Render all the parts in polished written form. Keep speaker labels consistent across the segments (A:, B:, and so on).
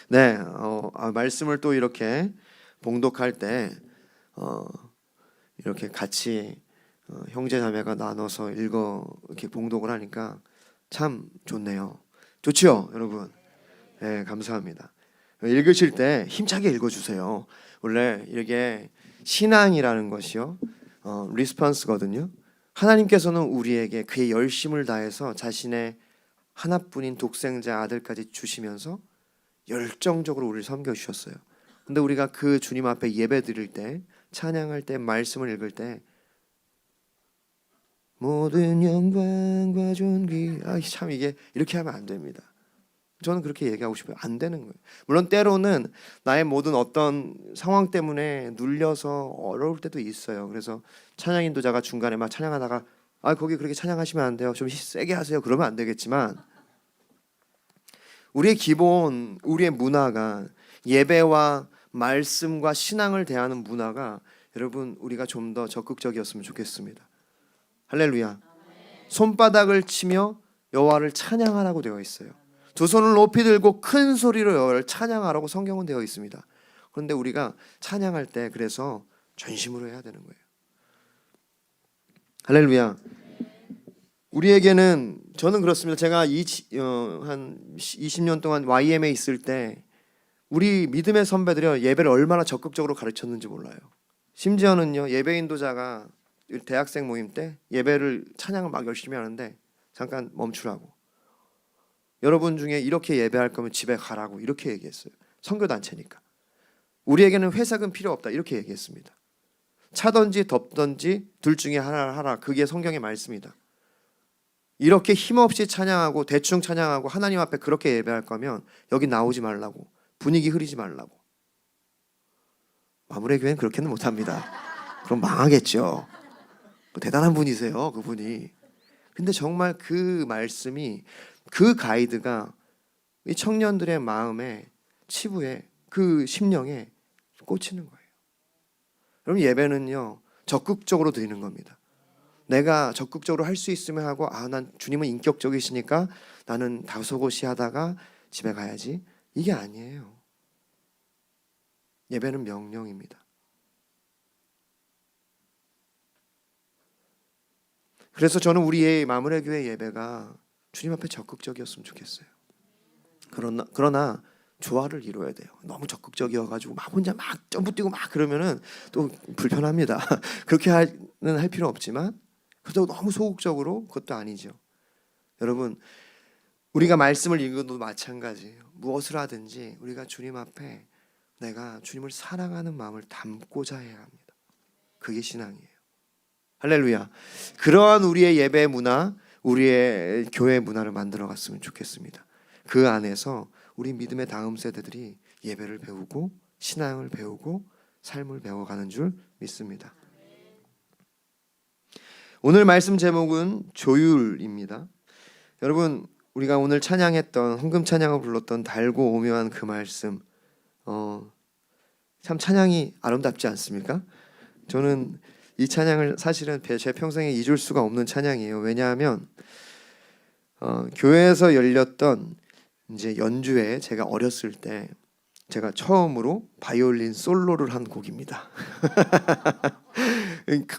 A: 네, 말씀을 또 이렇게 봉독할 때 이렇게 같이 형제 자매가 나눠서 이렇게 봉독을 하니까 참 좋네요. 좋죠, 여러분? 네, 감사합니다. 읽으실 때 힘차게 읽어주세요. 원래 이게 신앙이라는 것이요, 리스폰스거든요. 하나님께서는 우리에게 그의 열심을 다해서 자신의 하나뿐인 독생자 아들까지 주시면서 열정적으로 우리를 섬겨주셨어요. 근데 우리가 그 주님 앞에 예배 드릴 때, 찬양할 때, 말씀을 읽을 때 모든 영광과 존귀, 참 이게 이렇게 하면 안 됩니다. 저는 그렇게 얘기하고 싶어요. 안 되는 거예요. 물론 때로는 나의 모든 어떤 상황 때문에 눌려서 어려울 때도 있어요. 그래서 찬양 인도자가 중간에 막 찬양하다가 거기 그렇게 찬양하시면 안 돼요, 좀 세게 하세요, 그러면 안 되겠지만, 우리의 기본, 우리의 문화가 예배와 말씀과 신앙을 대하는 문화가, 여러분, 우리가 좀 더 적극적이었으면 좋겠습니다. 할렐루야. 손바닥을 치며 여호와를 찬양하라고 되어 있어요. 두 손을 높이 들고 큰 소리로 여호와를 찬양하라고 성경은 되어 있습니다. 그런데 우리가 찬양할 때 그래서 전심으로 해야 되는 거예요. 할렐루야. 우리에게는, 저는 그렇습니다. 제가 한 20년 동안 YM에 있을 때 우리 믿음의 선배들이 예배를 얼마나 적극적으로 가르쳤는지 몰라요. 심지어는요, 예배 인도자가 대학생 모임 때 예배를 찬양을 막 열심히 하는데 잠깐 멈추라고, 여러분 중에 이렇게 예배할 거면 집에 가라고 이렇게 얘기했어요. 선교단체니까. 우리에게는 회사금 필요 없다 이렇게 얘기했습니다. 차든지 덥든지 둘 중에 하나를 하라, 그게 성경의 말씀이다. 이렇게 힘없이 찬양하고 대충 찬양하고 하나님 앞에 그렇게 예배할 거면 여기 나오지 말라고, 분위기 흐리지 말라고. 마무리 교회는 그렇게는 못합니다. 그럼 망하겠죠. 대단한 분이세요, 그분이. 근데 정말 그 말씀이, 그 가이드가 이 청년들의 마음에, 치부에, 그 심령에 꽂히는 거예요. 여러분, 예배는요 적극적으로 드리는 겁니다. 내가 적극적으로 할 수 있으면 하고, 난 주님은 인격적이시니까 나는 다소곳이 하다가 집에 가야지, 이게 아니에요. 예배는 명령입니다. 그래서 저는 우리의 마무리교회 예배가 주님 앞에 적극적이었으면 좋겠어요. 그러나 조화를 이루어야 돼요. 너무 적극적이어가지고 막 혼자 막 점프 뛰고 막 그러면은 또 불편합니다. 그렇게 할 필요 없지만, 그래도 너무 소극적으로, 그것도 아니죠. 여러분, 우리가 말씀을 읽어도 마찬가지예요. 무엇을 하든지 우리가 주님 앞에 내가 주님을 사랑하는 마음을 담고자 해야 합니다. 그게 신앙이에요. 할렐루야. 그러한 우리의 예배 문화, 우리의 교회 문화를 만들어 갔으면 좋겠습니다. 그 안에서 우리 믿음의 다음 세대들이 예배를 배우고 신앙을 배우고 삶을 배워가는 줄 믿습니다. 오늘 말씀 제목은 조율입니다. 여러분, 우리가 오늘 찬양했던, 헌금 찬양을 불렀던 달고 오묘한 그 말씀, 참 찬양이 아름답지 않습니까? 저는 이 찬양을 사실은 제 평생에 잊을 수가 없는 찬양이에요. 왜냐하면 교회에서 열렸던 이제 연주회, 제가 어렸을 때 제가 처음으로 바이올린 솔로를 한 곡입니다.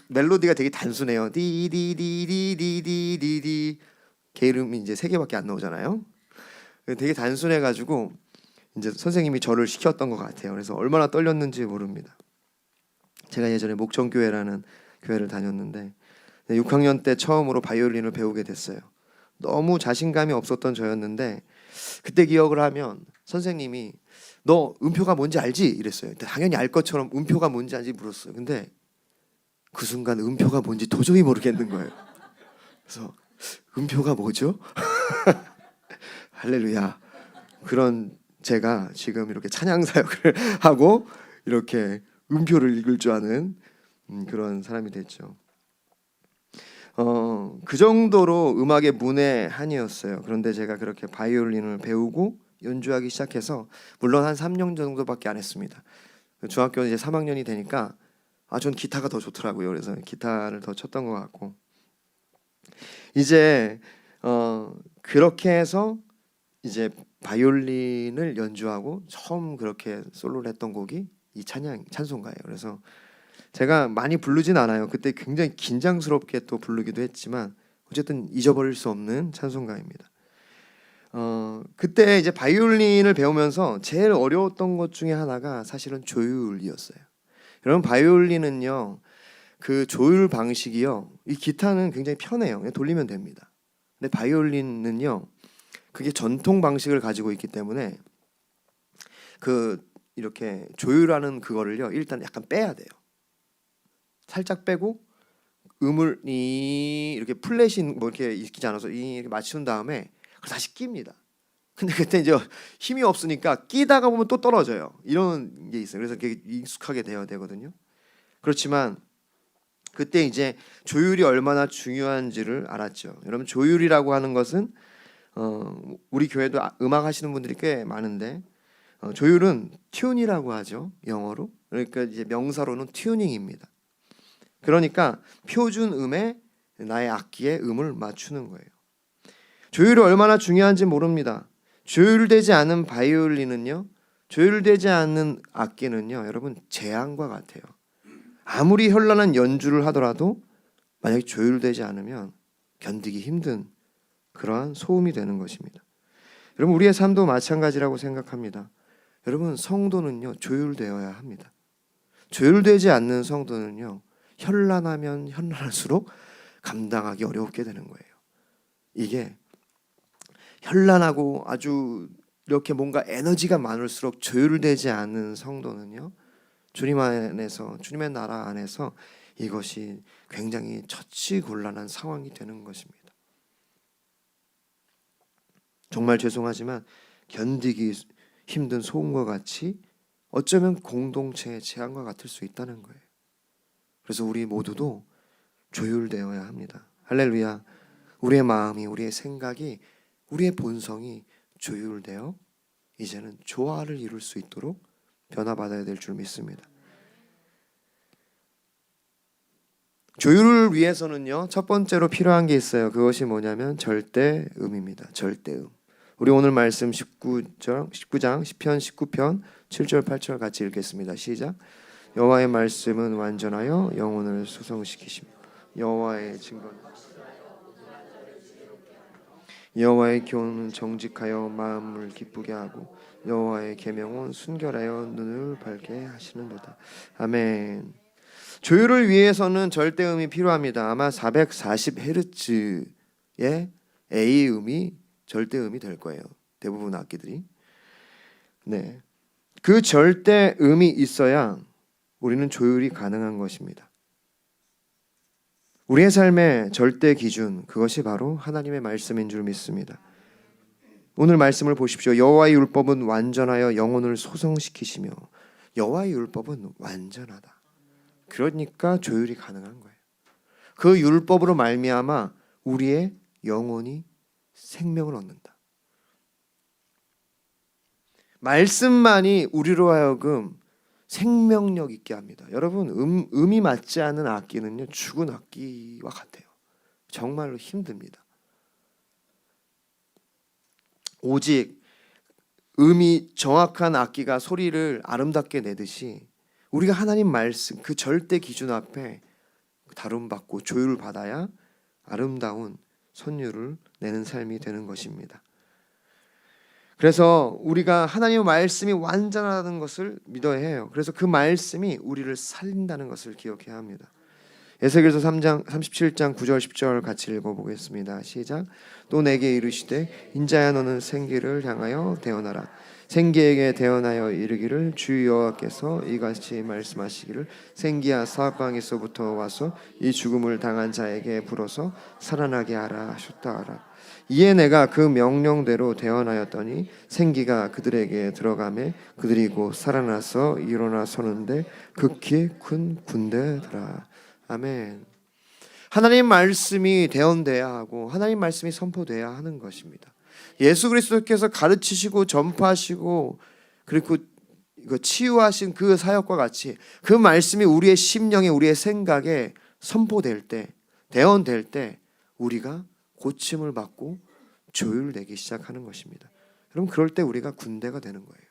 A: 멜로디가 되게 단순해요. 디디디디디디디디. 개 이름이 이제 3개밖에 안 나오잖아요. 되게 단순해가지고 이제 선생님이 저를 시켰던 것 같아요. 그래서 얼마나 떨렸는지 모릅니다. 제가 예전에 목청교회라는 교회를 다녔는데 6학년 때 처음으로 바이올린을 배우게 됐어요. 너무 자신감이 없었던 저였는데 그때 기억을 하면 선생님이 너 음표가 뭔지 알지? 이랬어요. 당연히 알 것처럼 음표가 뭔지 알지 물었어요. 근데 그 순간 음표가 뭔지 도저히 모르겠는 거예요. 그래서 음표가 뭐죠? 할렐루야. 그런 제가 지금 이렇게 찬양 사역을 하고 이렇게 음표를 읽을 줄 아는 그런 사람이 됐죠. 그 정도로 음악의 문외한이었어요. 그런데 제가 그렇게 바이올린을 배우고 연주하기 시작해서, 물론 한 3년 정도밖에 안 했습니다. 중학교 이제 3학년이 되니까 전 기타가 더 좋더라고요. 그래서 기타를 더 쳤던 것 같고, 이제 그렇게 해서 이제 바이올린을 연주하고 처음 그렇게 솔로를 했던 곡이 이 찬송가예요. 그래서 제가 많이 부르진 않아요. 그때 굉장히 긴장스럽게 또 부르기도 했지만 어쨌든 잊어버릴 수 없는 찬송가입니다. 그때 이제 바이올린을 배우면서 제일 어려웠던 것 중에 하나가 사실은 조율이었어요. 여러분, 바이올린은요, 그 조율 방식이요, 이 기타는 굉장히 편해요. 그냥 돌리면 됩니다. 근데 바이올린은요, 그게 전통 방식을 가지고 있기 때문에 그 이렇게 조율하는 그거를요, 일단 약간 빼야 돼요. 살짝 빼고 음을 이렇게 플랫이 뭐 이렇게 익히지 않아서 이렇게 맞춘 다음에 다시 낍니다. 근데 그때 이제 힘이 없으니까 끼다가 보면 또 떨어져요. 이런 게 있어요. 그래서 그게 익숙하게 되어야 되거든요. 그렇지만 그때 이제 조율이 얼마나 중요한지를 알았죠. 여러분, 조율이라고 하는 것은 우리 교회도 음악 하시는 분들이 꽤 많은데 조율은 튠이라고 하죠. 영어로. 그러니까 이제 명사로는 튜닝입니다. 그러니까 표준 음에 나의 악기의 음을 맞추는 거예요. 조율이 얼마나 중요한지 모릅니다. 조율되지 않은 바이올린은요, 조율되지 않는 악기는요, 여러분, 재앙과 같아요. 아무리 현란한 연주를 하더라도 만약에 조율되지 않으면 견디기 힘든 그러한 소음이 되는 것입니다. 여러분, 우리의 삶도 마찬가지라고 생각합니다. 여러분, 성도는요, 조율되어야 합니다. 조율되지 않는 성도는요, 현란하면 현란할수록 감당하기 어렵게 되는 거예요. 이게 현란하고 아주 이렇게 뭔가 에너지가 많을수록 조율되지 않은 성도는요, 주님 안에서, 주님의 나라 안에서 이것이 굉장히 처치곤란한 상황이 되는 것입니다. 정말 죄송하지만 견디기 힘든 소음과 같이 어쩌면 공동체의 재앙과 같을 수 있다는 거예요. 그래서 우리 모두도 조율되어야 합니다. 할렐루야. 우리의 마음이, 우리의 생각이, 우리의 본성이 조율되어 이제는 조화를 이룰 수 있도록 변화받아야 될 줄 믿습니다. 조율을 위해서는요, 첫 번째로 필요한 게 있어요. 그것이 뭐냐면 절대음입니다. 절대음. 우리 오늘 말씀 19장 시편 19편 7절 8절 같이 읽겠습니다. 시작. 여호와의 말씀은 완전하여 영혼을 소성시키시며 여호와의 증거는 여호와의 교훈은 정직하여 마음을 기쁘게 하고 여호와의 계명은 순결하여 눈을 밝게 하시는도다. 아멘. 조율을 위해서는 절대음이 필요합니다. 아마 440Hz의 A음이 절대음이 될 거예요. 대부분 악기들이. 네. 그 절대음이 있어야 우리는 조율이 가능한 것입니다. 우리의 삶의 절대 기준, 그것이 바로 하나님의 말씀인 줄 믿습니다. 오늘 말씀을 보십시오. 여호와의 율법은 완전하여 영혼을 소성시키시며 여호와의 율법은 완전하다. 그러니까 조율이 가능한 거예요. 그 율법으로 말미암아 우리의 영혼이 생명을 얻는다. 말씀만이 우리로 하여금 생명력 있게 합니다. 여러분, 음이 맞지 않은 악기는요, 죽은 악기와 같아요. 정말로 힘듭니다. 오직 음이 정확한 악기가 소리를 아름답게 내듯이 우리가 하나님 말씀, 그 절대 기준 앞에 다룸받고 조율받아야 아름다운 선율을 내는 삶이 되는 것입니다. 그래서 우리가 하나님의 말씀이 완전하다는 것을 믿어야 해요. 그래서 그 말씀이 우리를 살린다는 것을 기억해야 합니다. 에스겔서 37장 9절 10절 같이 읽어보겠습니다. 시작. 또 내게 이르시되 인자야 너는 생기를 향하여 대언하라. 생기에게 대언하여 이르기를 주 여호와께서 이같이 말씀하시기를 생기야 사방에서부터 와서 이 죽음을 당한 자에게 불어서 살아나게 하라 하셨다 하라. 이에 내가 그 명령대로 대언하였더니 생기가 그들에게 들어가매 그들이 곧 살아나서 일어나 서는데 극히 큰 군대더라. 아멘. 하나님 말씀이 대언돼야 하고 하나님 말씀이 선포돼야 하는 것입니다. 예수 그리스도께서 가르치시고 전파하시고 그리고 치유하신 그 사역과 같이 그 말씀이 우리의 심령에, 우리의 생각에 선포될 때, 대언될 때 우리가 고침을 받고 조율되기 시작하는 것입니다. 여러분 그럴 때 우리가 군대가 되는 거예요.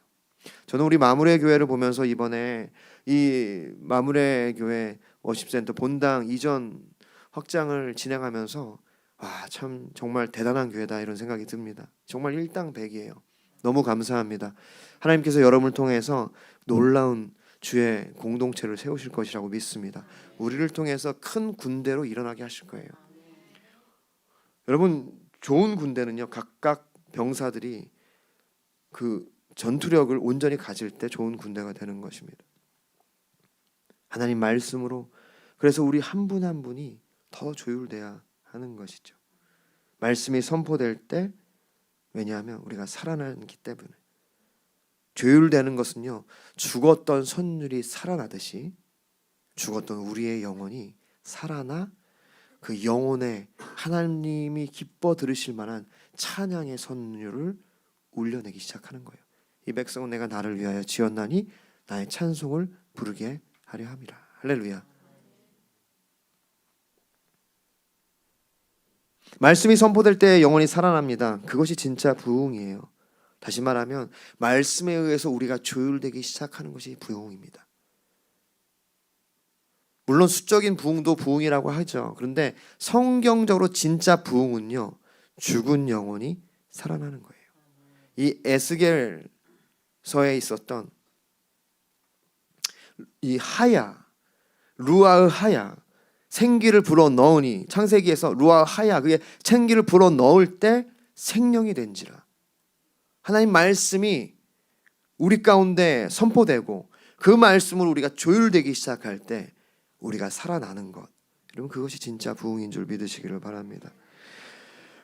A: 저는 우리 마무레 교회를 보면서 이번에 이 마무레 교회 워십센터 본당 이전 확장을 진행하면서 참 정말 대단한 교회다 이런 생각이 듭니다. 정말 일당백이에요. 너무 감사합니다. 하나님께서 여러분을 통해서 놀라운 주의 공동체를 세우실 것이라고 믿습니다. 우리를 통해서 큰 군대로 일어나게 하실 거예요. 여러분 좋은 군대는요, 각각 병사들이 그 전투력을 온전히 가질 때 좋은 군대가 되는 것입니다. 하나님 말씀으로, 그래서 우리 한 분 한 분이 더 조율돼야 하는 것이죠. 말씀이 선포될 때, 왜냐하면 우리가 살아나기 때문에. 조율되는 것은요, 죽었던 선율이 살아나듯이 죽었던 우리의 영혼이 살아나 그 영혼에 하나님이 기뻐 들으실 만한 찬양의 선율을 울려내기 시작하는 거예요. 이 백성은 내가 나를 위하여 지었나니 나의 찬송을 부르게 하려 함이라. 할렐루야. 말씀이 선포될 때 영혼이 살아납니다. 그것이 진짜 부흥이에요. 다시 말하면 말씀에 의해서 우리가 조율되기 시작하는 것이 부흥입니다. 물론 수적인 부흥도 부흥이라고 하죠. 그런데 성경적으로 진짜 부흥은요, 죽은 영혼이 살아나는 거예요. 이 에스겔서에 있었던 이 하야, 루아의 하야, 생기를 불어 넣으니, 창세기에서 루아 하야, 그게 생기를 불어 넣을 때 생명이 된지라. 하나님 말씀이 우리 가운데 선포되고 그 말씀으로 우리가 조율되기 시작할 때 우리가 살아나는 것, 여러분 그것이 진짜 부흥인 줄 믿으시기를 바랍니다.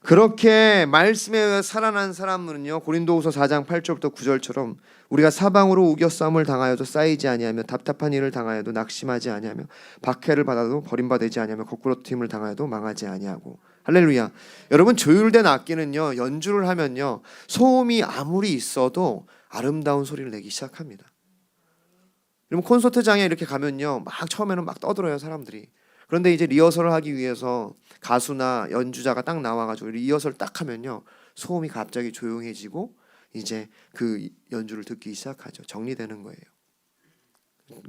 A: 그렇게 말씀에 의해 살아난 사람들은요, 고린도후서 4장 8절부터 9절처럼 우리가 사방으로 우겨싸움을 당하여도 쌓이지 아니하며 답답한 일을 당하여도 낙심하지 아니하며 박해를 받아도 버림받지 아니하며 거꾸로 튀임을 당하여도 망하지 아니하고. 할렐루야. 여러분 조율된 악기는요, 연주를 하면요, 소음이 아무리 있어도 아름다운 소리를 내기 시작합니다. 여러분 콘서트장에 이렇게 가면요, 막 처음에는 막 떠들어요 사람들이. 그런데 이제 리허설을 하기 위해서 가수나 연주자가 딱 나와가지고 리허설 딱 하면요, 소음이 갑자기 조용해지고 이제 그 연주를 듣기 시작하죠. 정리되는 거예요.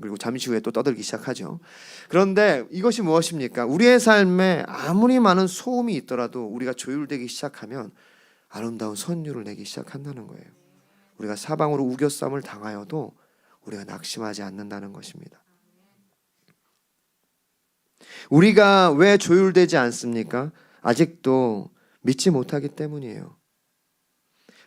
A: 그리고 잠시 후에 또 떠들기 시작하죠. 그런데 이것이 무엇입니까? 우리의 삶에 아무리 많은 소음이 있더라도 우리가 조율되기 시작하면 아름다운 선율을 내기 시작한다는 거예요. 우리가 사방으로 우겨싸움을 당하여도 우리가 낙심하지 않는다는 것입니다. 우리가 왜 조율되지 않습니까? 아직도 믿지 못하기 때문이에요.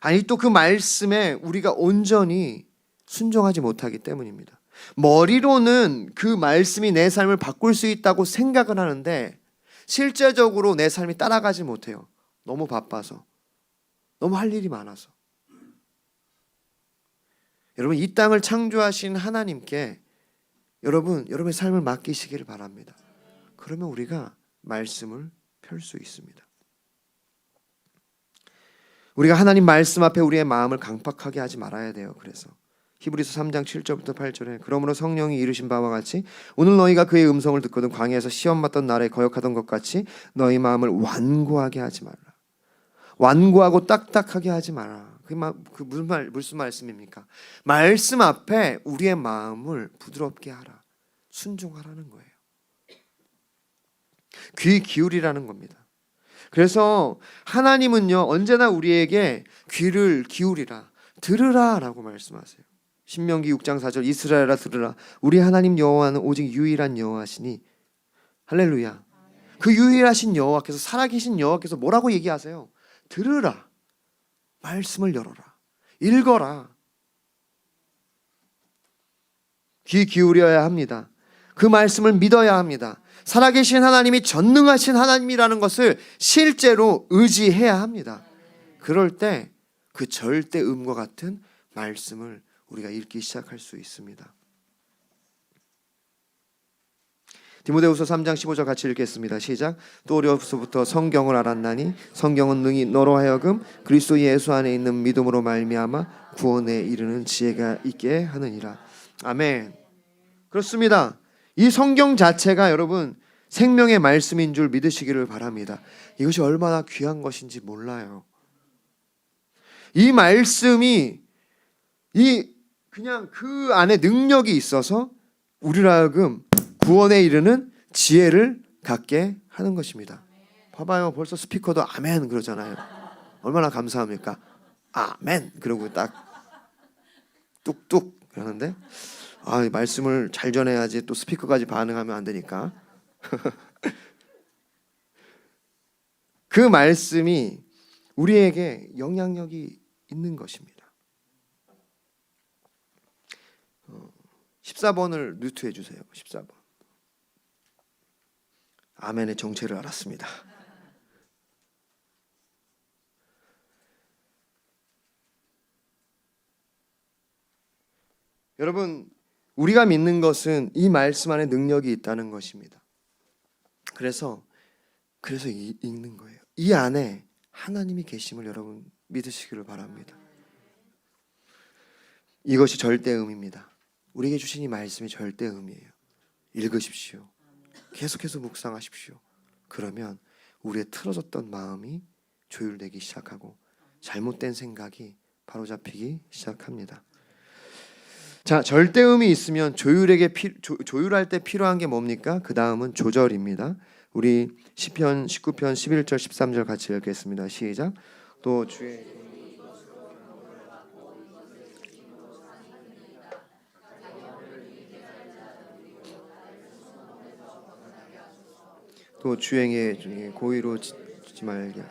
A: 아니 또 그 말씀에 우리가 온전히 순종하지 못하기 때문입니다. 머리로는 그 말씀이 내 삶을 바꿀 수 있다고 생각을 하는데 실제적으로 내 삶이 따라가지 못해요. 너무 바빠서, 너무 할 일이 많아서. 여러분 이 땅을 창조하신 하나님께 여러분의 삶을 맡기시기를 바랍니다. 그러면 우리가 말씀을 펼 수 있습니다. 우리가 하나님 말씀 앞에 우리의 마음을 강팍하게 하지 말아야 돼요. 그래서 히브리서 3장 7절부터 8절에 그러므로 성령이 이르신 바와 같이 오늘 너희가 그의 음성을 듣거든 광야에서 시험 받던 날에 거역하던 것 같이 너희 마음을 완고하게 하지 말라. 완고하고 딱딱하게 하지 마라. 그 무슨 말씀입니까? 말씀 앞에 우리의 마음을 부드럽게 하라. 순종하라는 거예요. 귀 기울이라는 겁니다. 그래서 하나님은요, 언제나 우리에게 귀를 기울이라, 들으라 라고 말씀하세요. 신명기 6장 4절 이스라엘아 들으라. 우리 하나님 여호와는 오직 유일한 여호와시니. 할렐루야. 그 유일하신 여호와께서, 살아계신 여호와께서 뭐라고 얘기하세요? 들으라. 말씀을 열어라. 읽어라. 귀 기울여야 합니다. 그 말씀을 믿어야 합니다. 살아계신 하나님이 전능하신 하나님이라는 것을 실제로 의지해야 합니다. 그럴 때 그 절대음과 같은 말씀을 우리가 읽기 시작할 수 있습니다. 디모데후서 3장 15절 같이 읽겠습니다. 시작. 또 어려서부터 성경을 알았나니 성경은 능히 너로 하여금 그리스도 예수 안에 있는 믿음으로 말미암아 구원에 이르는 지혜가 있게 하느니라. 아멘. 그렇습니다. 이 성경 자체가 여러분 생명의 말씀인 줄 믿으시기를 바랍니다. 이것이 얼마나 귀한 것인지 몰라요. 이 말씀이 그냥 그 안에 능력이 있어서 우리로 하여금 구원에 이르는 지혜를 갖게 하는 것입니다. 봐봐요. 벌써 스피커도 아멘 그러잖아요. 얼마나 감사합니까? 아멘. 그러고 딱 뚝뚝 그러는데 이 말씀을 잘 전해야지 또 스피커까지 반응하면 안 되니까. 그 말씀이 우리에게 영향력이 있는 것입니다. 14번을 뉴트해 주세요. 14번. 아멘의 정체를 알았습니다. 여러분, 우리가 믿는 것은 이 말씀 안에 능력이 있다는 것입니다. 그래서 읽는 거예요. 이 안에 하나님이 계심을 여러분 믿으시기를 바랍니다. 이것이 절대음입니다. 우리에게 주신 이 말씀이 절대음이에요. 읽으십시오. 계속해서 묵상하십시오. 그러면 우리의 틀어졌던 마음이 조율되기 시작하고 잘못된 생각이 바로잡히기 시작합니다. 자, 절대음이 있으면 조율할 때 필요한 게 뭡니까? 그 다음은 조절입니다. 우리 시편 19편 11절 13절 같이 읽겠습니다. 시작. 또 주의 또 주행에 고의로 짓지 말게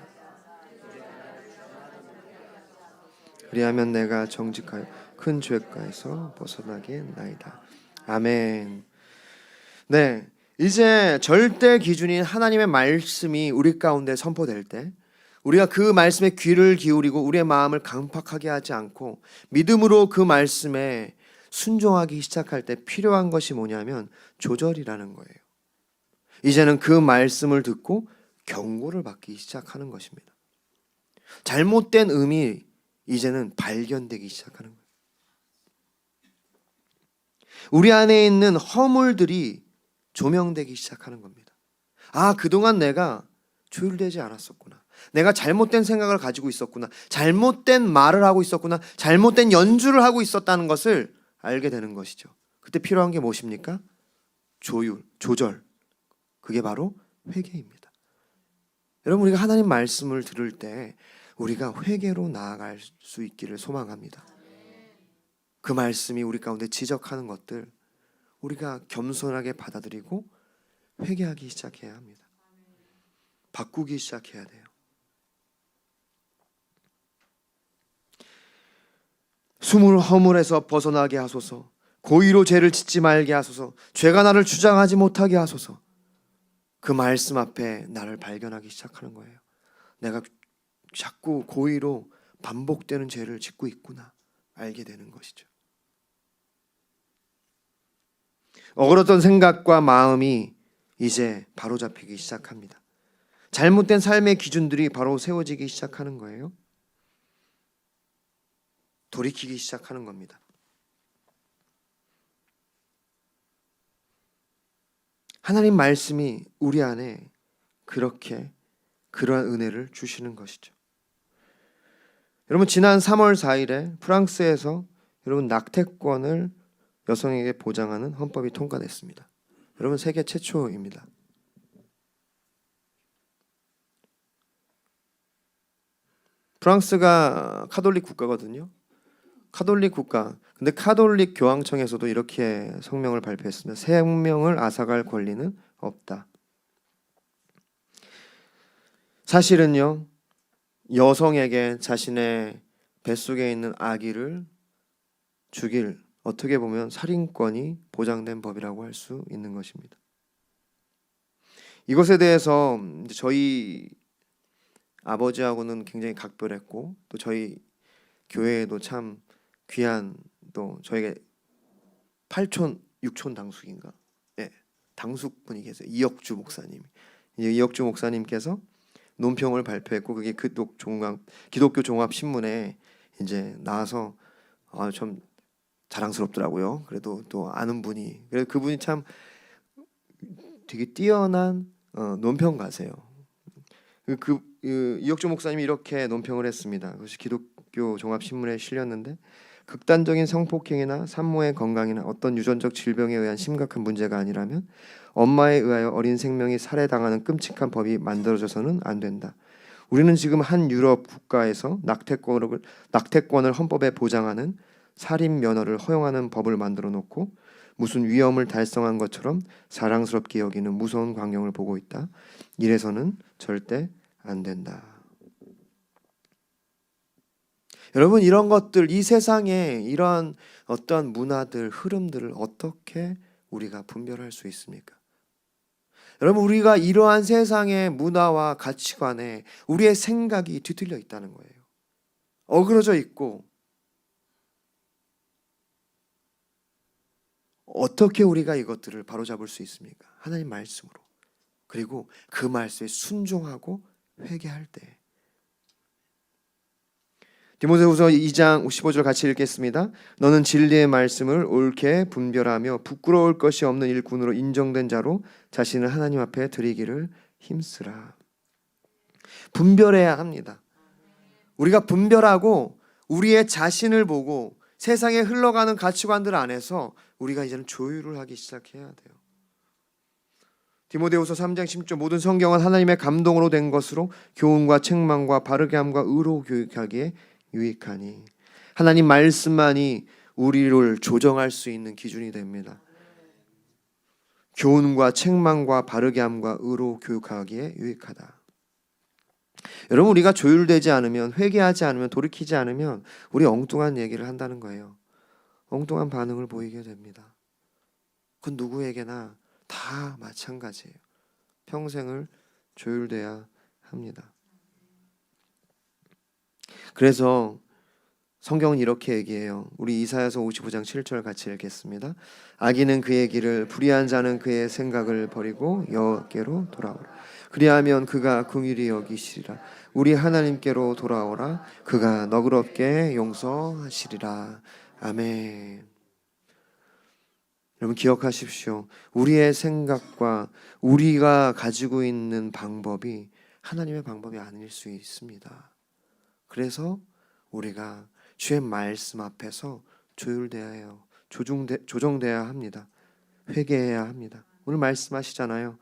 A: 그리하면 내가 정직하여 큰 죄가에서 벗어나겠나이다. 아멘. 네, 이제 절대 기준인 하나님의 말씀이 우리 가운데 선포될 때 우리가 그 말씀에 귀를 기울이고 우리의 마음을 강팍하게 하지 않고 믿음으로 그 말씀에 순종하기 시작할 때 필요한 것이 뭐냐면 조절이라는 거예요. 이제는 그 말씀을 듣고 경고를 받기 시작하는 것입니다. 잘못된 의미 이제는 발견되기 시작하는 거예요. 우리 안에 있는 허물들이 조명되기 시작하는 겁니다. 그동안 내가 조율되지 않았었구나. 내가 잘못된 생각을 가지고 있었구나. 잘못된 말을 하고 있었구나. 잘못된 연주를 하고 있었다는 것을 알게 되는 것이죠. 그때 필요한 게 무엇입니까? 조절. 그게 바로 회개입니다. 여러분, 우리가 하나님 말씀을 들을 때 우리가 회개로 나아갈 수 있기를 소망합니다. 그 말씀이 우리 가운데 지적하는 것들 우리가 겸손하게 받아들이고 회개하기 시작해야 합니다. 바꾸기 시작해야 돼요. 숨을 허물에서 벗어나게 하소서. 고의로 죄를 짓지 말게 하소서. 죄가 나를 주장하지 못하게 하소서. 그 말씀 앞에 나를 발견하기 시작하는 거예요. 내가 자꾸 고의로 반복되는 죄를 짓고 있구나 알게 되는 것이죠. 어그러던 생각과 마음이 이제 바로잡히기 시작합니다. 잘못된 삶의 기준들이 바로 세워지기 시작하는 거예요. 돌이키기 시작하는 겁니다. 하나님 말씀이 우리 안에 그러한 은혜를 주시는 것이죠. 여러분, 지난 3월 4일에 프랑스에서 여러분 낙태권을 여성에게 보장하는 헌법이 통과됐습니다. 여러분, 세계 최초입니다. 프랑스가 카톨릭 국가거든요. 카톨릭 국가. 근데 카톨릭 교황청에서도 이렇게 성명을 발표했습니다. 생명을 앗아갈 권리는 없다. 사실은요, 여성에게 자신의 뱃속에 있는 아기를 죽일 어떻게 보면 살인권이 보장된 법이라고 할 수 있는 것입니다. 이것에 대해서 저희 아버지하고는 굉장히 각별했고 또 저희 교회에도 참 귀한 또 저에게 8촌 6촌 당숙인가 당숙분이 계세요. 이혁주 목사님. 이혁주 목사님께서 논평을 발표했고 그게 기독교 종합 신문에 이제 나와서 좀 자랑스럽더라고요. 그래도 또 아는 분이 그분이 참 되게 뛰어난 논평가세요. 이혁주 목사님이 이렇게 논평을 했습니다. 그것이 학교 종합신문에 실렸는데 극단적인 성폭행이나 산모의 건강이나 어떤 유전적 질병에 의한 심각한 문제가 아니라면 엄마에 의하여 어린 생명이 살해당하는 끔찍한 법이 만들어져서는 안 된다. 우리는 지금 한 유럽 국가에서 낙태권을 헌법에 보장하는 살인 면허를 허용하는 법을 만들어 놓고 무슨 위험을 달성한 것처럼 자랑스럽게 여기는 무서운 광경을 보고 있다. 이래서는 절대 안 된다. 여러분, 이런 것들, 이 세상에 이러한 어떠한 문화들, 흐름들을 어떻게 우리가 분별할 수 있습니까? 여러분, 우리가 이러한 세상의 문화와 가치관에 우리의 생각이 뒤틀려 있다는 거예요. 어그러져 있고, 어떻게 우리가 이것들을 바로잡을 수 있습니까? 하나님 말씀으로. 그리고 그 말씀에 순종하고 회개할 때. 디모데후서 2장 15절 같이 읽겠습니다. 너는 진리의 말씀을 옳게 분별하며 부끄러울 것이 없는 일꾼으로 인정된 자로 자신을 하나님 앞에 드리기를 힘쓰라. 분별해야 합니다. 우리가 분별하고 우리의 자신을 보고 세상에 흘러가는 가치관들 안에서 우리가 이제는 조율을 하기 시작해야 돼요. 디모데후서 3장 10절 모든 성경은 하나님의 감동으로 된 것으로 교훈과 책망과 바르게 함과 의로 교육하기에 유익하니. 하나님 말씀만이 우리를 조정할 수 있는 기준이 됩니다. 교훈과 책망과 바르게 함과 의로 교육하기에 유익하다. 여러분, 우리가 조율되지 않으면, 회개하지 않으면, 돌이키지 않으면 우리 엉뚱한 얘기를 한다는 거예요. 엉뚱한 반응을 보이게 됩니다. 그건 누구에게나 다 마찬가지예요. 평생을 조율돼야 합니다. 그래서 성경은 이렇게 얘기해요. 우리 이사야서 55장 7절 같이 읽겠습니다. 악인은 그의 길을, 불의한 자는 그의 생각을 버리고 여호와께로 돌아오라. 그리하면 그가 긍휼히 여기시리라. 우리 하나님께로 돌아오라. 그가 너그럽게 용서하시리라. 아멘. 여러분, 기억하십시오. 우리의 생각과 우리가 가지고 있는 방법이 하나님의 방법이 아닐 수 있습니다. 그래서 우리가 주의 말씀 앞에서 조율돼야 해요. 조정돼야 합니다. 회개해야 합니다. 오늘 말씀하시잖아요.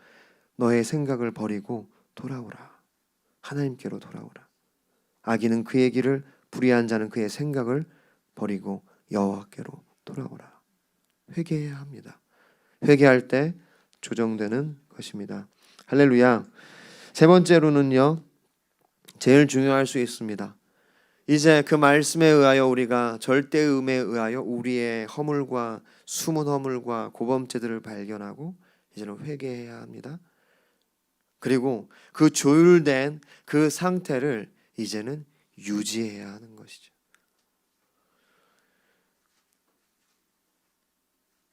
A: 너의 생각을 버리고 돌아오라. 하나님께로 돌아오라. 악인은 그의 길을, 불의한 자는 그의 생각을 버리고 여호와께로 돌아오라. 회개해야 합니다. 회개할 때 조정되는 것입니다. 할렐루야. 세 번째로는요, 제일 중요할 수 있습니다. 이제 그 말씀에 의하여 우리가 절대음에 의하여 우리의 허물과 숨은 허물과 고범죄들을 발견하고 이제는 회개해야 합니다. 그리고 그 조율된 그 상태를 이제는 유지해야 하는 것이죠.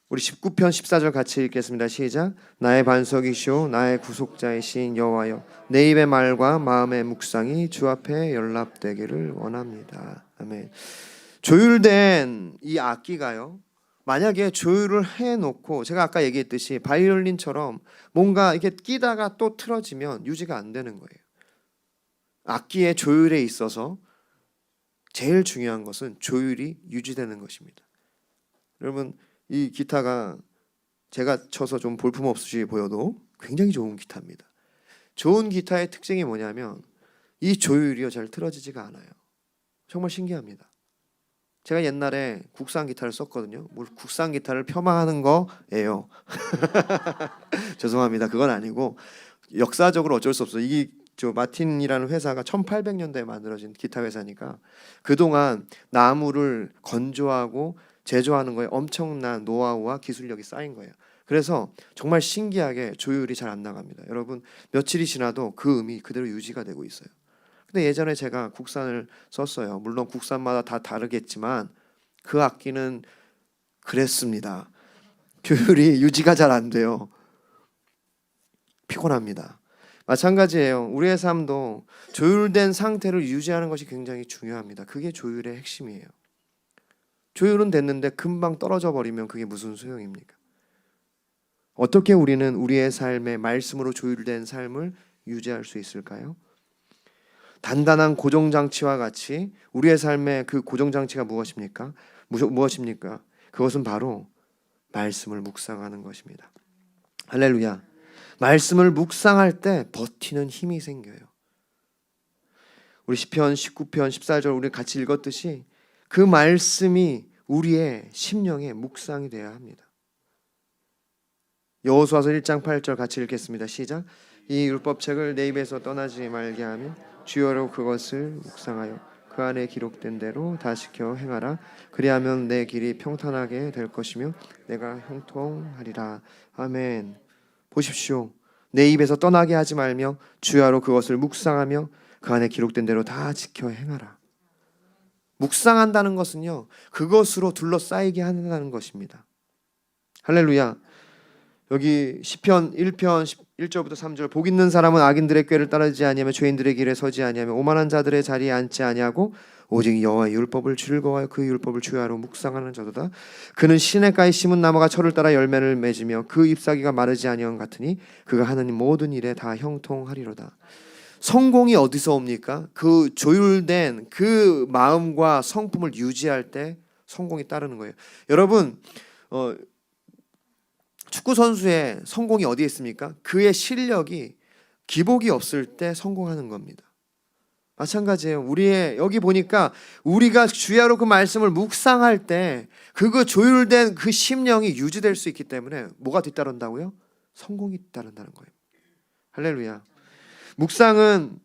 A: 우리 19편 14절 같이 읽겠습니다. 시작. 나의 반석이시오 나의 구속자이신 여호와여, 내 입의 말과 마음의 묵상이 주 앞에 연락되기를 원합니다. 아멘. 조율된 이 악기가요, 만약에 조율을 해놓고 제가 아까 얘기했듯이 바이올린처럼 뭔가 이렇게 끼다가 또 틀어지면 유지가 안 되는 거예요. 악기의 조율에 있어서 제일 중요한 것은 조율이 유지되는 것입니다. 여러분, 이 기타가 제가 쳐서 좀 볼품없이 보여도 굉장히 좋은 기타입니다. 좋은 기타의 특징이 뭐냐면 이 조율이요, 잘 틀어지지가 않아요. 정말 신기합니다. 제가 옛날에 국산 기타를 썼거든요. 뭐 국산 기타를 폄하하는 거예요. 죄송합니다. 그건 아니고 역사적으로 어쩔 수 없어요. 이게 저 마틴이라는 회사가 1800년대에 만들어진 기타 회사니까 그동안 나무를 건조하고 제조하는 거에 엄청난 노하우와 기술력이 쌓인 거예요. 그래서 정말 신기하게 조율이 잘 안 나갑니다. 여러분, 며칠이 지나도 그 음이 그대로 유지가 되고 있어요. 근데 예전에 제가 국산을 썼어요. 물론 국산마다 다 다르겠지만 그 악기는 그랬습니다. 조율이 유지가 잘 안 돼요. 피곤합니다. 마찬가지예요. 우리의 삶도 조율된 상태를 유지하는 것이 굉장히 중요합니다. 그게 조율의 핵심이에요. 조율은 됐는데 금방 떨어져 버리면 그게 무슨 소용입니까? 어떻게 우리는 우리의 삶의 말씀으로 조율된 삶을 유지할 수 있을까요? 단단한 고정장치와 같이 우리의 삶의 그 고정장치가 무엇입니까? 무엇입니까? 그것은 바로 말씀을 묵상하는 것입니다. 할렐루야. 말씀을 묵상할 때 버티는 힘이 생겨요. 우리 시편 19편 14절 우리 같이 읽었듯이 그 말씀이 우리의 심령의 묵상이 되어야 합니다. 여호수아서 1장 8절 같이 읽겠습니다. 시작. 이 율법책을 내 입에서 떠나지 말게 하며 주여로 그것을 묵상하여 그 안에 기록된 대로 다 지켜 행하라. 그리하면 내 길이 평탄하게 될 것이며 내가 형통하리라. 아멘. 보십시오. 내 입에서 떠나게 하지 말며 주야로 그것을 묵상하며 그 안에 기록된 대로 다 지켜 행하라. 묵상한다는 것은요, 그것으로 둘러싸이게 한다는 것입니다. 할렐루야. 여기 시편 1편 1절부터 3절 복 있는 사람은 악인들의 꾀를 따르지 아니하며 죄인들의 길에 서지 아니하며 오만한 자들의 자리에 앉지 아니하고 오직 여호와의 율법을 즐거워하여 그 율법을 주야로 묵상하는 자도다. 그는 시냇가에 심은 나무가 철을 따라 열매를 맺으며 그 잎사귀가 마르지 아니함 같으니 그가 하는 모든 일에 다 형통하리로다. 성공이 어디서 옵니까? 그 조율된 그 마음과 성품을 유지할 때 성공이 따르는 거예요. 여러분, 축구 선수의 성공이 어디에 있습니까? 그의 실력이 기복이 없을 때 성공하는 겁니다. 마찬가지예요. 우리의 여기 보니까 우리가 주야로 그 말씀을 묵상할 때 그거 조율된 그 심령이 유지될 수 있기 때문에 뭐가 뒤따른다고요? 성공이 뒤따른다는 거예요. 할렐루야. 묵상은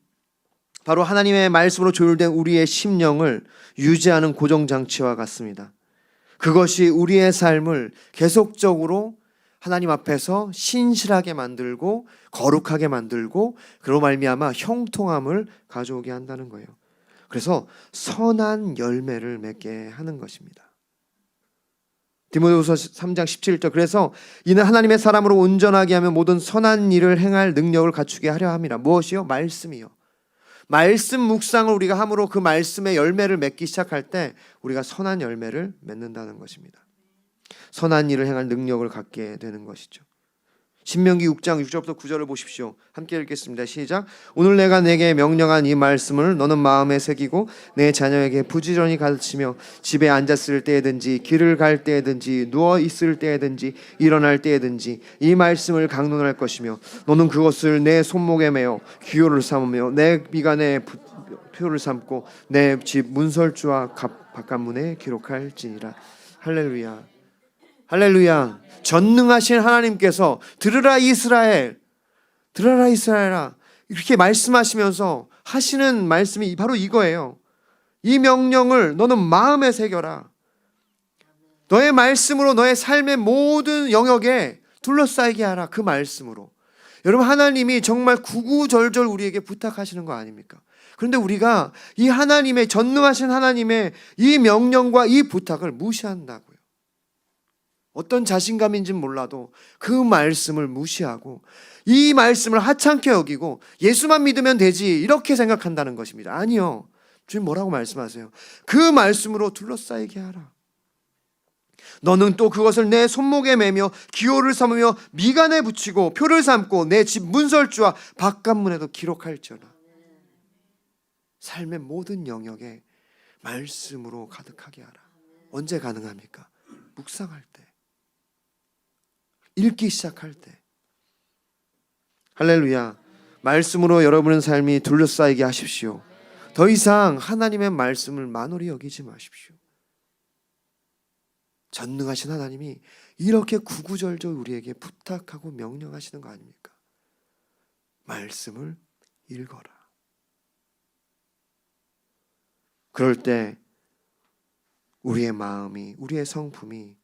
A: 바로 하나님의 말씀으로 조율된 우리의 심령을 유지하는 고정장치와 같습니다. 그것이 우리의 삶을 계속적으로 하나님 앞에서 신실하게 만들고 거룩하게 만들고 그로 말미암아 형통함을 가져오게 한다는 거예요. 그래서 선한 열매를 맺게 하는 것입니다. 디모데후서 3장 17절 그래서 이는 하나님의 사람으로 온전하게 하며 모든 선한 일을 행할 능력을 갖추게 하려 함이라. 무엇이요? 말씀이요. 말씀 묵상을 우리가 함으로 그 말씀의 열매를 맺기 시작할 때 우리가 선한 열매를 맺는다는 것입니다. 선한 일을 행할 능력을 갖게 되는 것이죠. 신명기 6장 6절부터 9절을 보십시오. 함께 읽겠습니다. 시작. 오늘 내가 내게 명령한 이 말씀을 너는 마음에 새기고 내 자녀에게 부지런히 가르치며 집에 앉았을 때에든지 길을 갈 때에든지 누워 있을 때에든지 일어날 때에든지 이 말씀을 강론할 것이며 너는 그것을 내 손목에 매어 기호를 삼으며 내 미간에 표를 삼고 내 집 문설주와 바깥문에 기록할지니라. 할렐루야. 할렐루야. 전능하신 하나님께서 들으라 이스라엘, 들으라 이스라엘아 이렇게 말씀하시면서 하시는 말씀이 바로 이거예요. 이 명령을 너는 마음에 새겨라. 너의 말씀으로 너의 삶의 모든 영역에 둘러싸이게 하라. 그 말씀으로. 여러분, 하나님이 정말 구구절절 우리에게 부탁하시는 거 아닙니까? 그런데 우리가 이 하나님의 전능하신 하나님의 이 명령과 이 부탁을 무시한다고요. 어떤 자신감인지는 몰라도 그 말씀을 무시하고 이 말씀을 하찮게 여기고 예수만 믿으면 되지 이렇게 생각한다는 것입니다. 아니요. 주님 뭐라고 말씀하세요? 그 말씀으로 둘러싸이게 하라. 너는 또 그것을 내 손목에 매며 기호를 삼으며 미간에 붙이고 표를 삼고 내 집 문설주와 바깥문에도 기록할지어다. 삶의 모든 영역에 말씀으로 가득하게 하라. 언제 가능합니까? 묵상할 때, 읽기 시작할 때. 할렐루야. 말씀으로 여러분의 삶이 둘러싸이게 하십시오. 더 이상 하나님의 말씀을 만홀히 여기지 마십시오. 전능하신 하나님이 이렇게 구구절절 우리에게 부탁하고 명령하시는 거 아닙니까? 말씀을 읽어라. 그럴 때 우리의 마음이, 우리의 성품이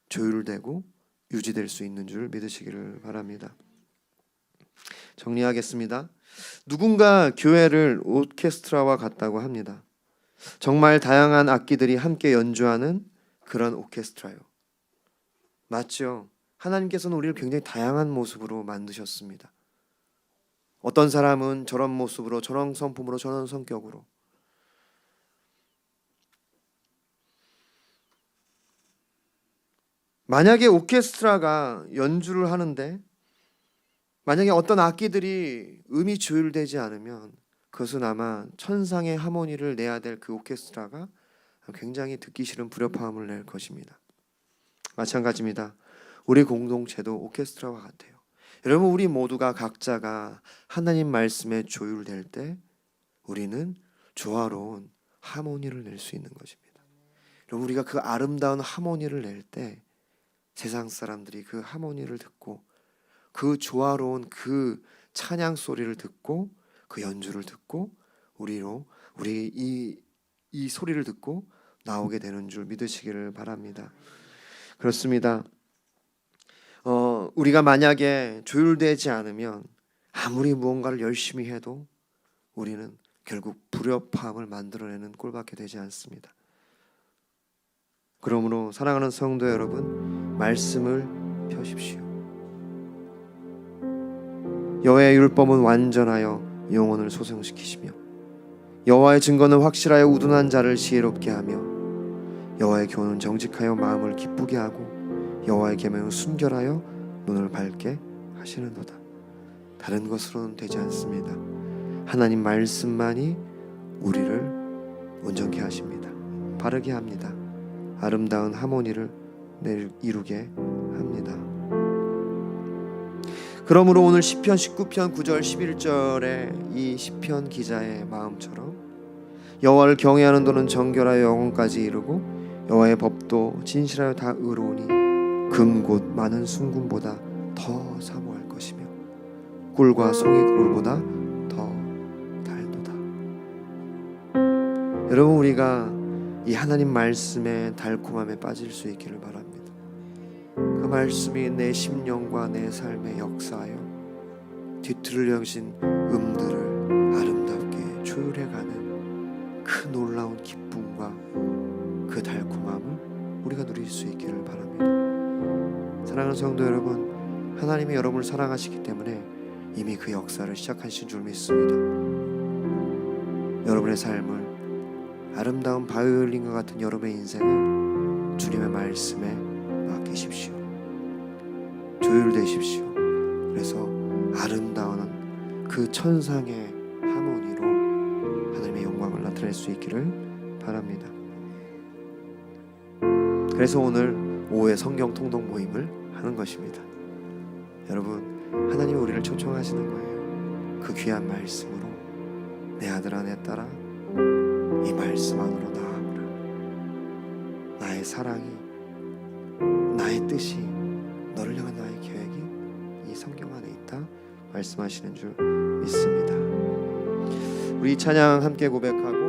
A: 조율되고 유지될 수 있는 줄 믿으시기를 바랍니다. 정리하겠습니다. 누군가 교회를 오케스트라와 같다고 합니다. 정말 다양한 악기들이 함께 연주하는 그런 오케스트라요. 맞죠? 하나님께서는 우리를 굉장히 다양한 모습으로 만드셨습니다. 어떤 사람은 저런 모습으로, 저런 성품으로, 저런 성격으로. 만약에 오케스트라가 연주를 하는데 만약에 어떤 악기들이 음이 조율되지 않으면 그것은 아마 천상의 하모니를 내야 될 그 오케스트라가 굉장히 듣기 싫은 불협화음을 낼 것입니다. 마찬가지입니다. 우리 공동체도 오케스트라와 같아요. 여러분, 우리 모두가 각자가 하나님 말씀에 조율될 때 우리는 조화로운 하모니를 낼 수 있는 것입니다. 여러분, 우리가 그 아름다운 하모니를 낼 때 세상 사람들이 그 하모니를 듣고 그 조화로운 그 찬양 소리를 듣고 그 연주를 듣고 우리 이 소리를 듣고 나오게 되는 줄 믿으시기를 바랍니다. 그렇습니다. 우리가 만약에 조율되지 않으면 아무리 무언가를 열심히 해도 우리는 결국 불협화음을 만들어내는 꼴밖에 되지 않습니다. 그러므로 사랑하는 성도 여러분, 말씀을 펴십시오. 여호와의 율법은 완전하여 영혼을 소생시키시며 여호와의 증거는 확실하여 우둔한 자를 지혜롭게 하며 여호와의 교훈은 정직하여 마음을 기쁘게 하고 여호와의 계명은 순결하여 눈을 밝게 하시는도다. 다른 것으로는 되지 않습니다. 하나님 말씀만이 우리를 온전케 하십니다. 바르게 합니다. 아름다운 하모니를 이루게 합니다. 그러므로 오늘 시편 19편 9절 11절의 이 시편 기자의 마음처럼 여호와를 경외하는 도는 정결하여 영혼까지 이르고 여호와의 법도 진실하여 다 의로우니 금 곧 많은 순금보다 더 사모할 것이며 꿀과 송이 꿀보다 더 달도다. 여러분, 우리가 이 하나님 말씀의 달콤함에 빠질 수 있기를 바랍니다. 그 말씀이 내 심령과 내 삶에 역사하여 뒤틀을 여신 음들을 아름답게 조율해가는 그 놀라운 기쁨과 그 달콤함을 우리가 누릴 수 있기를 바랍니다. 사랑하는 성도 여러분, 하나님이 여러분을 사랑하시기 때문에 이미 그 역사를 시작하신 줄 믿습니다. 여러분의 삶을 아름다운 바이올린과 같은 여러분의 인생을 주님의 말씀에 맡기십시오. 조율되십시오. 그래서 아름다운 그 천상의 하모니로 하나님의 영광을 나타낼 수 있기를 바랍니다. 그래서 오늘 오후에 성경 통독 모임을 하는 것입니다. 여러분, 하나님이 우리를 초청하시는 거예요. 그 귀한 말씀으로 내 아들아 내 딸아 이 말씀 안으로 나아오라. 나의 사랑이, 나의 뜻이, 너를 향한 나의 계획이 이 성경 안에 있다 말씀하시는 줄 믿습니다. 우리 찬양 함께 고백하고